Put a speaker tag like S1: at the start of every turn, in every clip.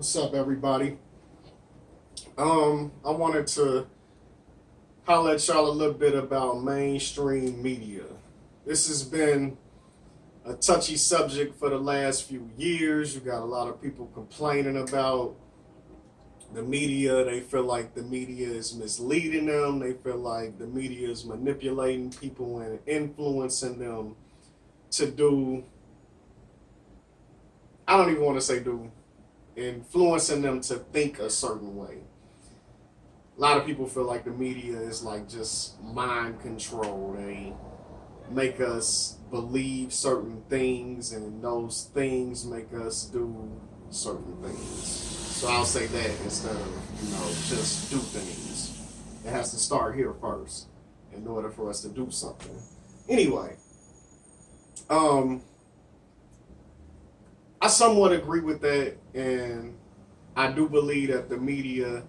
S1: What's up, everybody? I wanted to holler at y'all a little bit about mainstream media. This has been a touchy subject for the last few years. You got a lot of people complaining about the media. They feel like the media is misleading them. They feel like the media is manipulating people and influencing them to do, I don't even want to say do, influencing them to think a certain way. A lot of people feel like the media is like just mind control. They make us believe certain things, and those things make us do certain things. So I'll say that instead of, just do things. It has to start here first in order for us to do something. Anyway, um, I somewhat agree with that, and I do believe that the media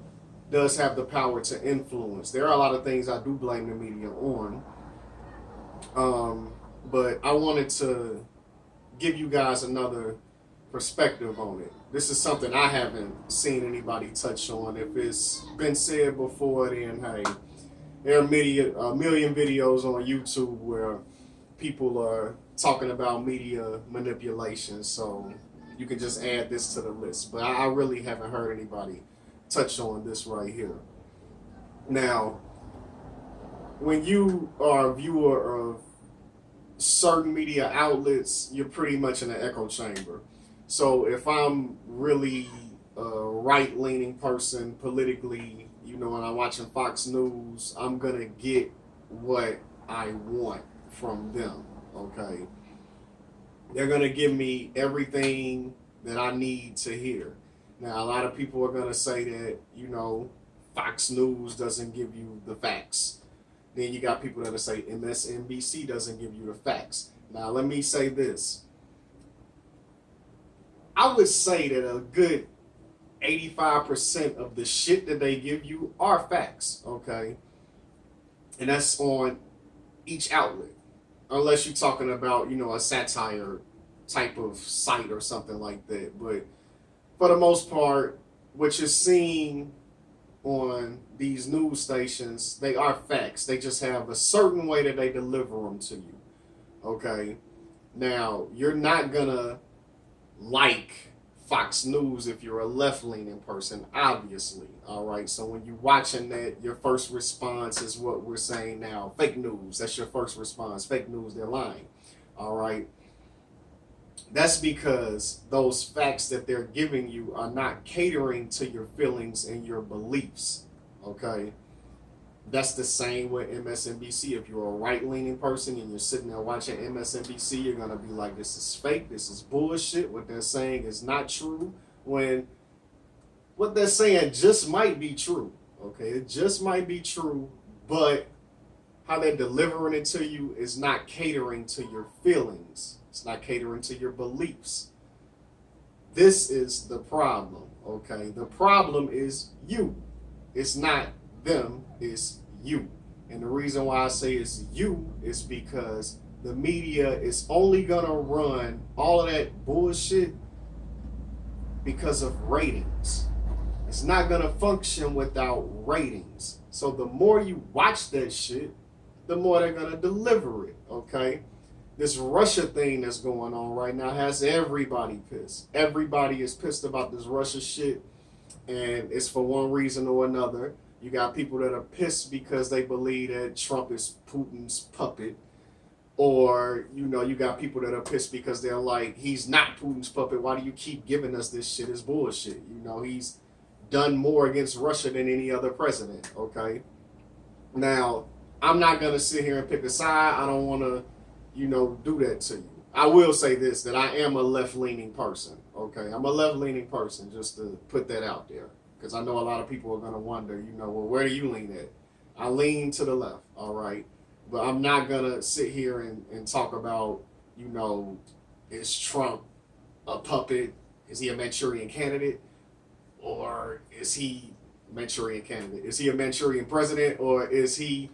S1: does have the power to influence. There are a lot of things I do blame the media on, but I wanted to give you guys another perspective on it. This is something I haven't seen anybody touch on. If it's been said before, then hey, there are a million videos on YouTube where people are talking about media manipulation. So you can just add this to the list. But I really haven't heard anybody touch on this right here. Now, when you are a viewer of certain media outlets, you're pretty much in an echo chamber. So if I'm really a right leaning person politically, and I'm watching Fox News, I'm going to get what I want from them. Okay. They're going to give me everything that I need to hear. Now, a lot of people are going to say that, Fox News doesn't give you the facts. Then you got people that will say MSNBC doesn't give you the facts. Now, let me say this. I would say that a good 85% of the shit that they give you are facts, okay? And that's on each outlet. Unless you're talking about, a satire type of site or something like that. But for the most part, what you're seeing on these news stations, they are facts. They just have a certain way that they deliver them to you. Okay? Now, you're not gonna like Fox News if you're a left-leaning person, obviously. All right? So when you're watching that, your first response is what we're saying now. Fake news. That's your first response. Fake news, they're lying. All right? That's because those facts that they're giving you are not catering to your feelings and your beliefs. Okay? That's the same with MSNBC. If you're a right-leaning person and you're sitting there watching MSNBC, you're going to be like, this is fake, this is bullshit, what they're saying is not true, when what they're saying just might be true. Okay? It just might be true, but how they're delivering it to you is not catering to your feelings. It's not catering to your beliefs. This is the problem, okay? The problem is you. It's not them, it's you. And the reason why I say it's you is because the media is only gonna run all of that bullshit because of ratings. It's not gonna function without ratings. So the more you watch that shit, the more they're gonna deliver it, okay? This Russia thing that's going on right now has everybody pissed. Everybody is pissed about this Russia shit, and it's for one reason or another. You got people that are pissed because they believe that Trump is Putin's puppet, or you got people that are pissed because they're like, he's not Putin's puppet. Why do you keep giving us this shit? It's bullshit. He's done more against Russia than any other president. Okay, now I'm not gonna sit here and pick a side. I don't want to do that to you. I will say this, that I am a left-leaning person, okay? I'm a left-leaning person, just to put that out there, because I know a lot of people are going to wonder, well, where do you lean at? I lean to the left, all right? But I'm not going to sit here and talk about, is Trump a puppet? Is he a Manchurian candidate? Or is he a Manchurian candidate? Is he a Manchurian president? Or is he,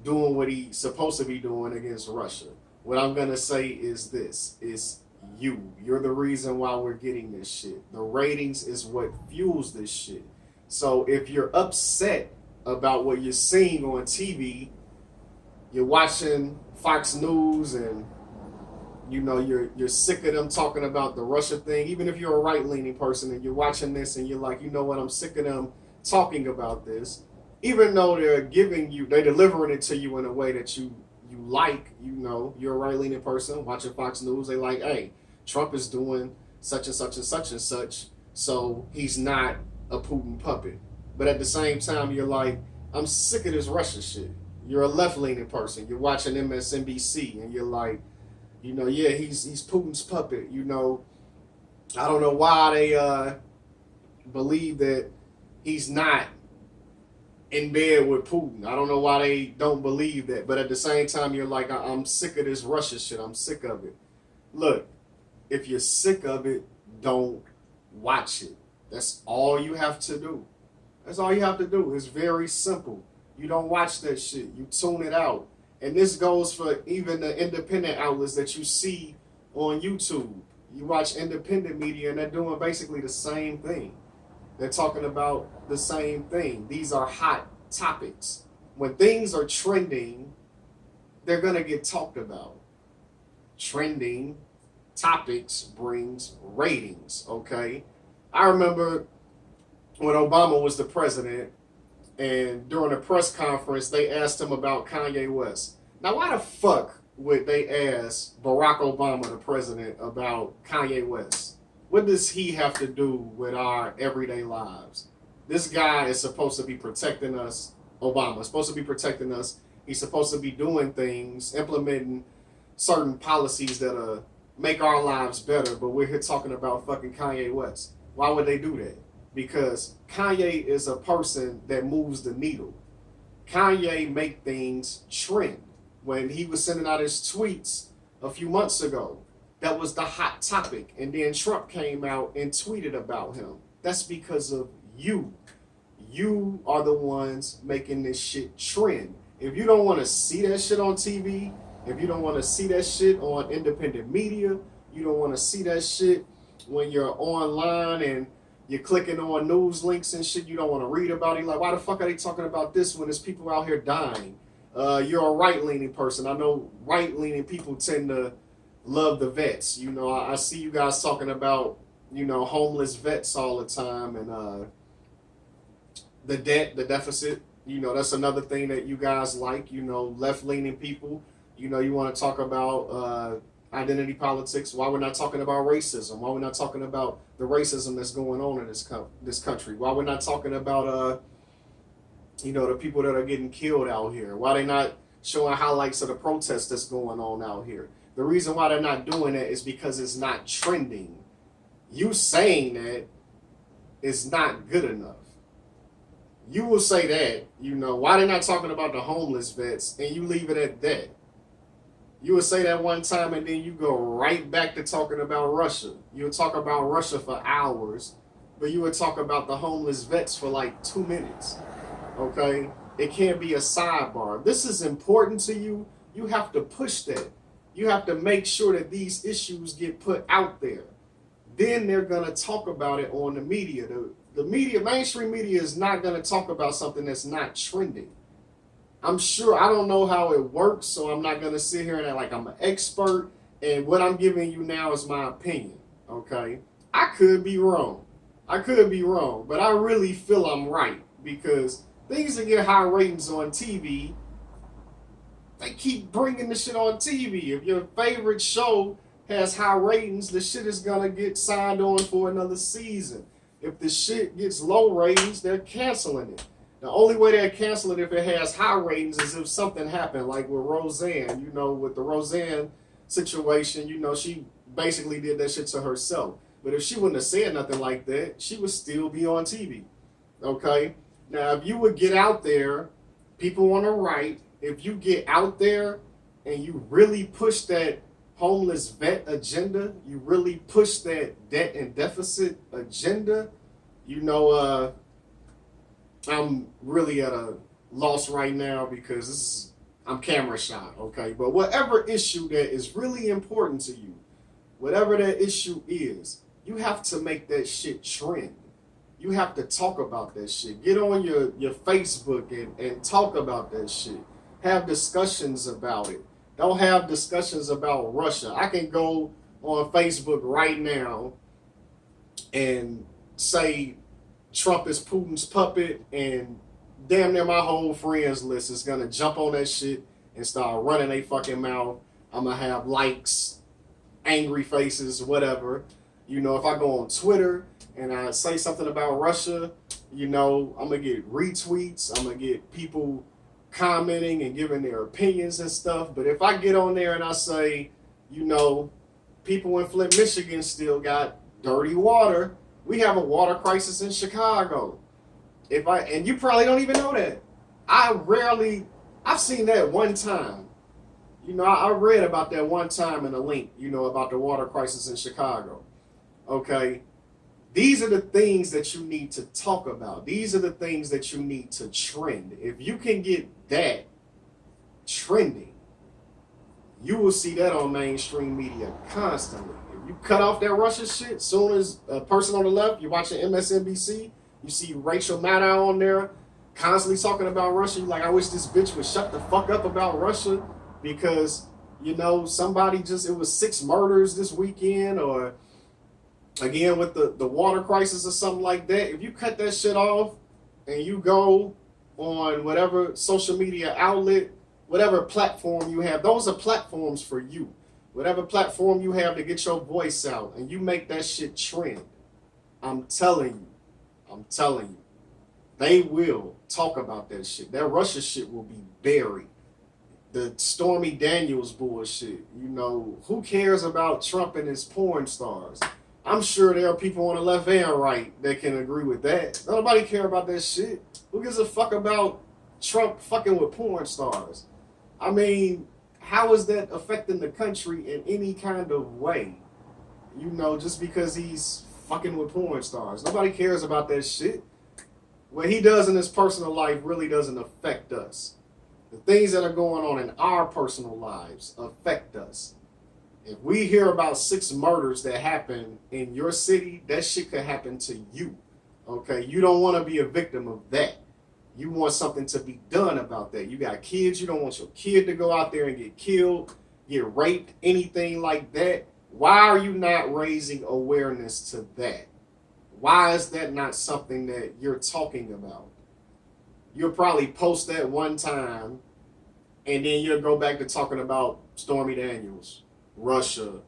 S1: doing what he's supposed to be doing against Russia? What I'm gonna say is this: is You're the reason why we're getting this shit. The ratings is what fuels this shit. So if you're upset about what you're seeing on TV, you're watching Fox News and you're sick of them talking about the Russia thing. Even if you're a right-leaning person and you're watching this and you're like, you know what, I'm sick of them talking about this. Even though they're delivering it to you in a way that you like, you're a right-leaning person watching Fox News. They like, hey, Trump is doing such and such and such and such, so he's not a Putin puppet. But at the same time, you're like, I'm sick of this Russia shit. You're a left-leaning person. You're watching MSNBC and you're like, yeah, he's Putin's puppet. I don't know why they believe that he's not in bed with Putin. I don't know why they don't believe that. But at the same time, you're like, I'm sick of this Russia shit. I'm sick of it. Look, if you're sick of it, don't watch it. That's all you have to do. That's all you have to do. It's very simple. You don't watch that shit. You tune it out. And this goes for even the independent outlets that you see on YouTube. You watch independent media and they're doing basically the same thing. They're talking about the same thing. These are hot topics. When things are trending, they're going to get talked about. Trending topics brings ratings, okay? I remember when Obama was the president, and during a press conference, they asked him about Kanye West. Now, why the fuck would they ask Barack Obama, the president, about Kanye West? What does he have to do with our everyday lives? This guy is supposed to be protecting us. Obama is supposed to be protecting us. He's supposed to be doing things, implementing certain policies that make our lives better. But we're here talking about fucking Kanye West. Why would they do that? Because Kanye is a person that moves the needle. Kanye make things trend. When he was sending out his tweets a few months ago, that was the hot topic. And then Trump came out and tweeted about him. That's because of you. You are the ones making this shit trend. If you don't want to see that shit on TV, if you don't want to see that shit on independent media, you don't want to see that shit when you're online and you're clicking on news links and shit, you don't want to read about it. Like, why the fuck are they talking about this when there's people out here dying? You're a right-leaning person. I know right-leaning people tend to love the vets. I see you guys talking about, homeless vets all the time and the deficit. That's another thing that you guys like, left-leaning people. You want to talk about identity politics. Why we're not talking about racism? Why we're not talking about the racism that's going on in this country? Why we're not talking about the people that are getting killed out here? Why they not showing highlights of the protests that's going on out here? The reason why they're not doing that is because it's not trending. You saying that is not good enough. You will say that, why they're not talking about the homeless vets and you leave it at that. You would say that one time and then you go right back to talking about Russia. You would talk about Russia for hours, but you would talk about the homeless vets for like 2 minutes. Okay? It can't be a sidebar. This is important to you. You have to push that. You have to make sure that these issues get put out there. Then they're going to talk about it on the media. The media, mainstream media is not going to talk about something that's not trending. I'm sure, I don't know how it works, so I'm not going to sit here and act like I'm an expert, and what I'm giving you now is my opinion, okay? I could be wrong, but I really feel I'm right, because things that get high ratings on TV, they keep bringing the shit on TV. If your favorite show has high ratings, the shit is going to get signed on for another season. If the shit gets low ratings, they're canceling it. The only way they'll cancel it if it has high ratings is if something happened, like with Roseanne. With the Roseanne situation, she basically did that shit to herself. But if she wouldn't have said nothing like that, she would still be on TV. Okay? Now, if you would get out there, people on the right, if you get out there and you really push that homeless vet agenda, you really push that debt and deficit agenda, I'm really at a loss right now because I'm camera shy, okay? But whatever issue that is really important to you, whatever that issue is, you have to make that shit trend. You have to talk about that shit. Get on your Facebook and talk about that shit. Have discussions about it. Don't have discussions about Russia. I can go on Facebook right now and say Trump is Putin's puppet, and damn near my whole friends list is gonna jump on that shit and start running their fucking mouth. I'm gonna have likes, angry faces, whatever. You know, if I go on Twitter and I say something about Russia, you know, I'm gonna get retweets. I'm gonna get people commenting and giving their opinions and stuff. But if I get on there and I say, you know, people in Flint, Michigan still got dirty water. We have a water crisis in Chicago. And you probably don't even know that. I've seen that one time. You know, I read about that one time in a link, you know, about the water crisis in Chicago. Okay. These are the things that you need to talk about. These are the things that you need to trend. If you can get that trending, you will see that on mainstream media constantly. If you cut off that Russia shit, soon as a person on the left, you're watching MSNBC, you see Rachel Maddow on there constantly talking about Russia. You're like, I wish this bitch would shut the fuck up about Russia because, you know, it was 6 murders this weekend, or again with the water crisis or something like that. If you cut that shit off and you go on whatever social media outlet, whatever platform you have, those are platforms for you. Whatever platform you have to get your voice out, and you make that shit trend, I'm telling you, they will talk about that shit. That Russia shit will be buried. The Stormy Daniels bullshit, you know, who cares about Trump and his porn stars? I'm sure there are people on the left and right that can agree with that. Nobody care about that shit. Who gives a fuck about Trump fucking with porn stars? I mean, how is that affecting the country in any kind of way? You know, just because he's fucking with porn stars. Nobody cares about that shit. What he does in his personal life really doesn't affect us. The things that are going on in our personal lives affect us. If we hear about 6 murders that happen in your city, that shit could happen to you. Okay? You don't want to be a victim of that. You want something to be done about that. You got kids. You don't want your kid to go out there and get killed, get raped, anything like that. Why are you not raising awareness to that? Why is that not something that you're talking about? You'll probably post that one time, and then you'll go back to talking about Stormy Daniels, Russia,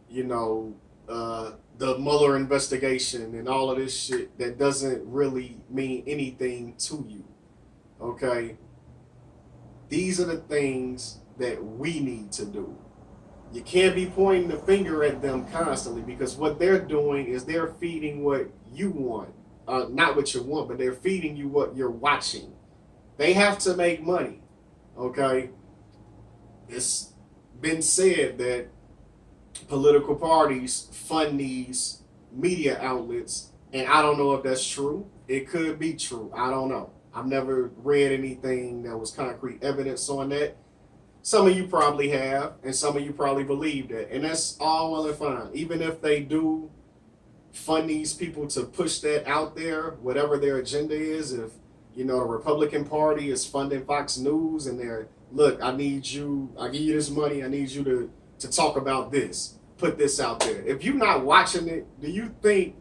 S1: you know, the Mueller investigation and all of this shit that doesn't really mean anything to you. Okay? These are the things that we need to do. You can't be pointing the finger at them constantly, because what they're doing is they're feeding what you want. Not what you want, but they're feeding you what you're watching. They have to make money. Okay? It's been said that political parties fund these media outlets, and I don't know if that's true. It could be true. I don't know. I've never read anything that was concrete evidence on that. Some of you probably have, and some of you probably believe that, and that's all well and fine. Even if they do fund these people to push that out there, whatever their agenda is, if, you know, the Republican Party is funding Fox News and they're, look, I give you this money, I need you to talk about this, put this out there. If you're not watching it, do you think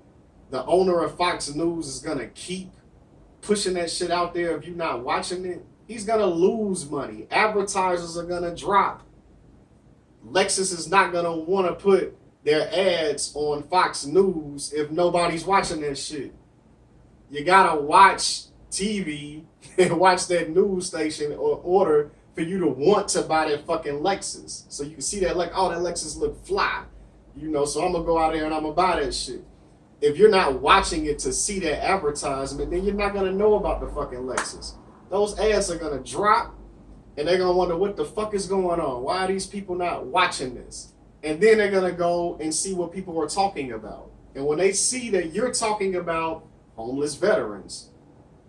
S1: the owner of Fox News is going to keep pushing that shit out there if you're not watching it? He's going to lose money. Advertisers are going to drop. Lexus is not going to want to put their ads on Fox News if nobody's watching that shit. You got to watch TV and watch that news station or order for you to want to buy that fucking Lexus. So you can see that, like, oh, that Lexus look fly. You know, so I'm going to go out there and I'm going to buy that shit. If you're not watching it to see that advertisement, then you're not going to know about the fucking Lexus. Those ads are going to drop, and they're going to wonder what the fuck is going on. Why are these people not watching this? And then they're going to go and see what people are talking about. And when they see that you're talking about homeless veterans,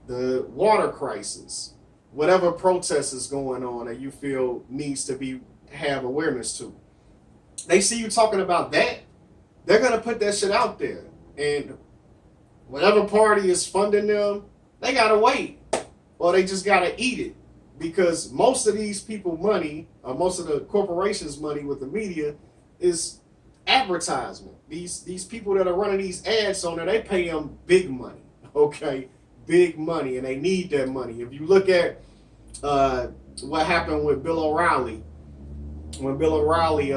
S1: the water crisis, whatever protest is going on that you feel needs to have awareness to, they see you talking about that, they're going to put that shit out there. And whatever party is funding them, they got to wait. Or they just got to eat it. Because most of these people money, or most of the corporations money with the media is advertisement. These people that are running these ads on there, they pay them big money. Okay? Big money. And they need that money. If you look at what happened with Bill O'Reilly, when Bill O'Reilly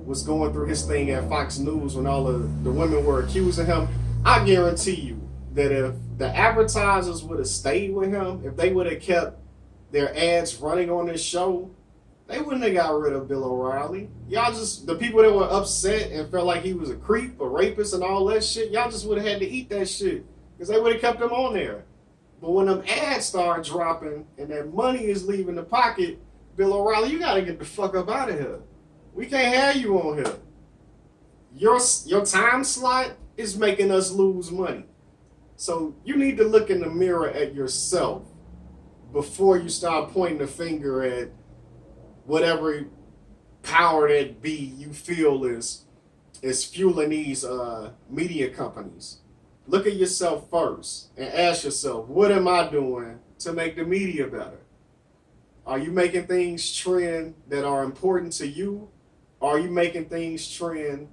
S1: was going through his thing at Fox News when all of the women were accusing him, I guarantee you that if the advertisers would have stayed with him, if they would have kept their ads running on this show, they wouldn't have got rid of Bill O'Reilly. Y'all just, the people that were upset and felt like he was a creep, a rapist, and all that shit, y'all just would have had to eat that shit because they would have kept him on there. But when them ads start dropping and that money is leaving the pocket, Bill O'Reilly, you got to get the fuck up out of here. We can't have you on here. Your time slot is making us lose money. So you need to look in the mirror at yourself before you start pointing the finger at whatever power that be you feel is fueling these media companies. Look at yourself first and ask yourself, what am I doing to make the media better? Are you making things trend that are important to you? Or are you making things trend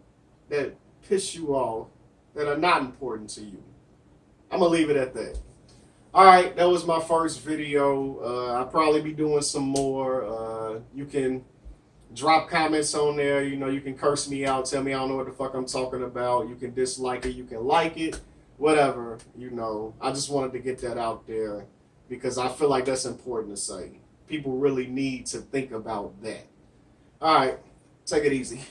S1: that piss you off, that are not important to you? I'm going to leave it at that. All right, that was my first video. I'll probably be doing some more. You can drop comments on there. You know, you can curse me out, tell me I don't know what the fuck I'm talking about. You can dislike it, you can like it, whatever. You know, I just wanted to get that out there because I feel like that's important to say. People really need to think about that. All right, take it easy.